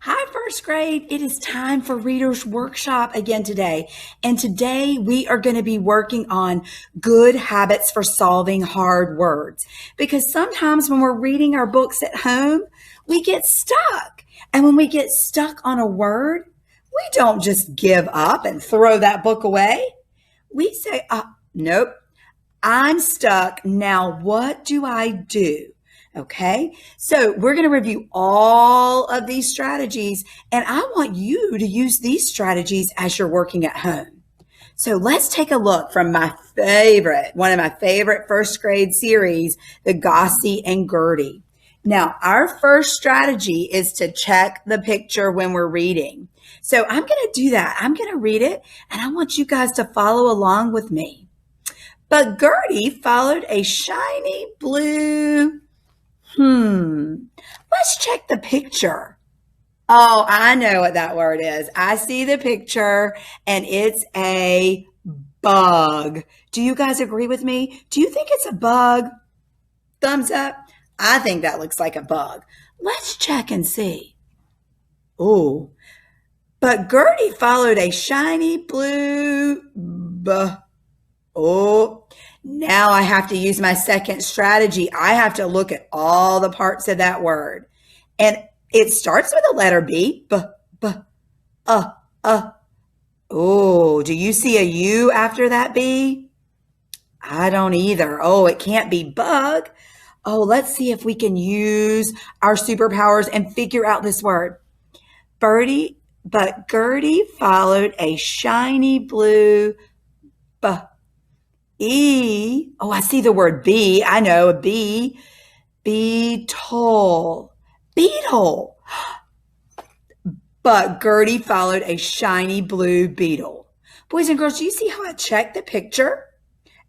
Hi, first grade. It is time for Reader's Workshop again today. And today we are going to be working on good habits for solving hard words. Because sometimes when we're reading our books at home, we get stuck. And when we get stuck on a word, we don't just give up and throw that book away. We say, nope, I'm stuck. Now, what do I do? Okay, so we're going to review all of these strategies, and I want you to use these strategies as you're working at home. So let's take a look from one of my favorite first grade series, the Gossie and Gertie. Now, our first strategy is to check the picture when we're reading. So I'm going to do that. I'm going to read it, and I want you guys to follow along with me. But Gertie followed a shiny blue Let's check the picture. Oh, I know what that word is. I see the picture and it's a bug. Do you guys agree with me? Do you think it's a bug? Thumbs up. I think that looks like a bug. Let's check and see. Oh, but Gertie followed a shiny blue Oh, now I have to use my second strategy. I have to look at all the parts of that word. And it starts with the letter B. Oh, do you see a U after that B? I don't either. Oh, it can't be bug. Oh, let's see if we can use our superpowers and figure out this word. Gertie followed a shiny blue E. Oh, I see the word bee. I know a bee. Beetle. Beetle. But Gertie followed a shiny blue beetle. Boys and girls, do you see how I checked the picture?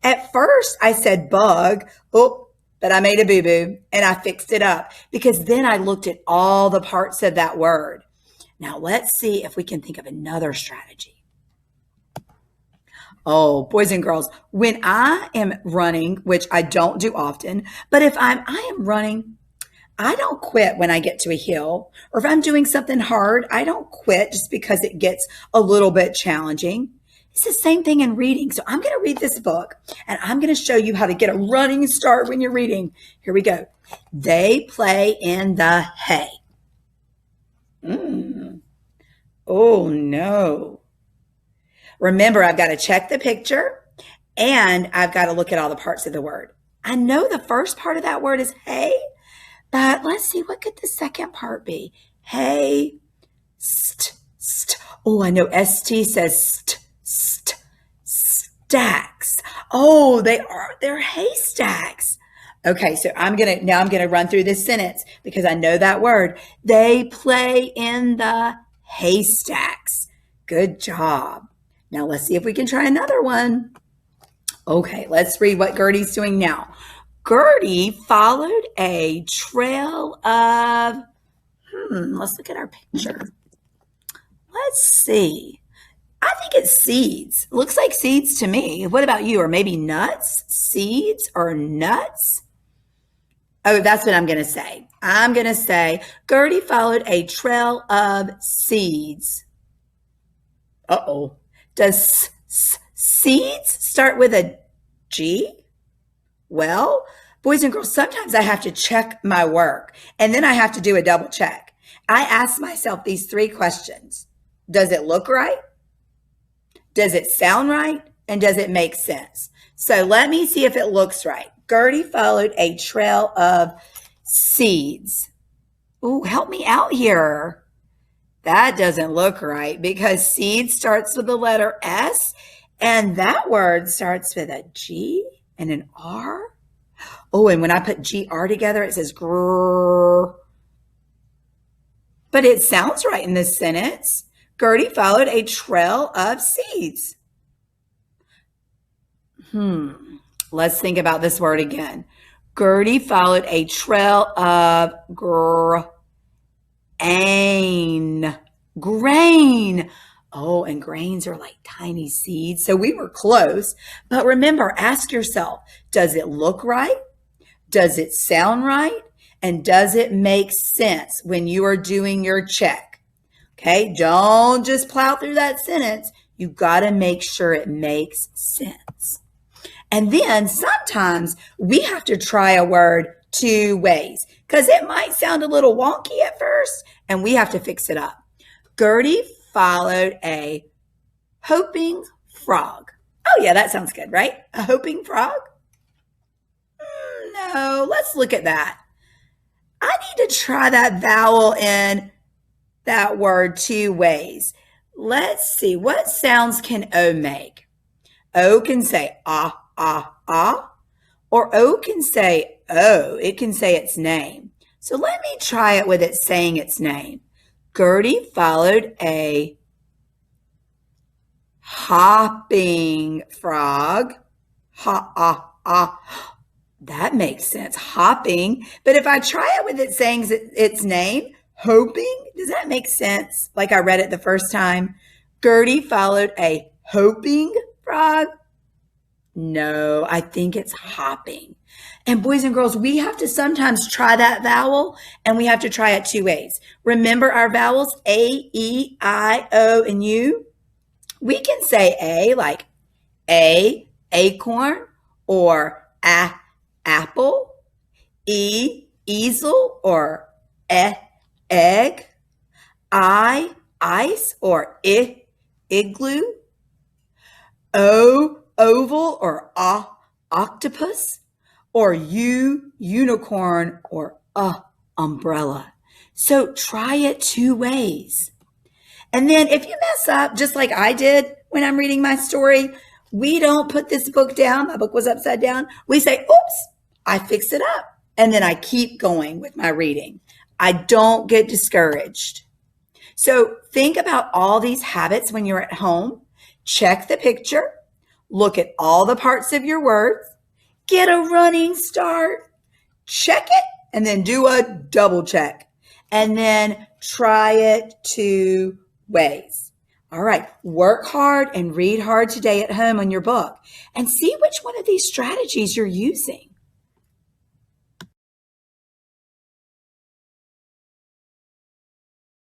At first, I said bug. Oh, but I made a boo-boo and I fixed it up because then I looked at all the parts of that word. Now, let's see if we can think of another strategy. Oh, boys and girls, when I am running, which I don't do often, but if I am running, I don't quit when I get to a hill, or if I'm doing something hard, I don't quit just because it gets a little bit challenging. It's the same thing in reading. So I'm going to read this book and I'm going to show you how to get a running start when you're reading. Here we go. They play in the hay. Oh no. Remember, I've got to check the picture and I've got to look at all the parts of the word. I know the first part of that word is hay, but let's see, what could the second part be? Hay, Oh, I know ST says stacks. Oh, they're haystacks. Okay, so I'm going to run through this sentence because I know that word. They play in the haystacks. Good job. Now let's see if we can try another one. Okay, let's read what Gertie's doing now. Gertie followed a trail of, let's look at our picture. Let's see. I think it's seeds. Looks like seeds to me. What about you? Or maybe nuts? Seeds or nuts? Oh, that's what I'm going to say. I'm going to say Gertie followed a trail of seeds. Uh-oh. Does seeds start with a G? Well, boys and girls, sometimes I have to check my work and then I have to do a double check. I ask myself these 3 questions. Does it look right? Does it sound right? And does it make sense? So let me see if it looks right. Gertie followed a trail of seeds. Ooh, help me out here. That doesn't look right because seed starts with the letter S and that word starts with a G and an R. Oh, and when I put GR together, it says grrr. But it sounds right in this sentence. Gertie followed a trail of seeds. Let's think about this word again. Gertie followed a trail of grain. Oh, and grains are like tiny seeds. So we were close. But remember, ask yourself, does it look right? Does it sound right? And does it make sense when you are doing your check? Okay, don't just plow through that sentence. You got to make sure it makes sense. And then sometimes we have to try a word two ways because it might sound a little wonky at first and we have to fix it up. Gertie followed a hoping frog. Oh, yeah, that sounds good, right? A hoping frog? No, let's look at that. I need to try that vowel in that word two ways. Let's see, what sounds can O make? O can say ah, ah, ah, or O can say oh, it can say its name. So let me try it with it saying its name. Gertie followed a hopping frog. Ha, ah, ah. That makes sense, hopping. But if I try it with it saying its name, hoping, does that make sense? Like I read it the first time. Gertie followed a hoping frog. No, I think it's hopping. And boys and girls, we have to sometimes try that vowel and we have to try it two ways. Remember our vowels, A, E, I, O, and U? We can say A like A, acorn, or A, apple, E, easel, or E, egg, I, ice, or I, igloo, O, oval, or octopus, or U, unicorn, or umbrella. So try it two ways. And then if you mess up, just like I did when I'm reading my story, we don't put this book down. My book was upside down. We say, oops, I fixed it up. And then I keep going with my reading. I don't get discouraged. So think about all these habits when you're at home. Check the picture. Look at all the parts of your words. Get a running start. Check it and then do a double check. And then try it two ways. All right, work hard and read hard today at home on your book and see which one of these strategies you're using.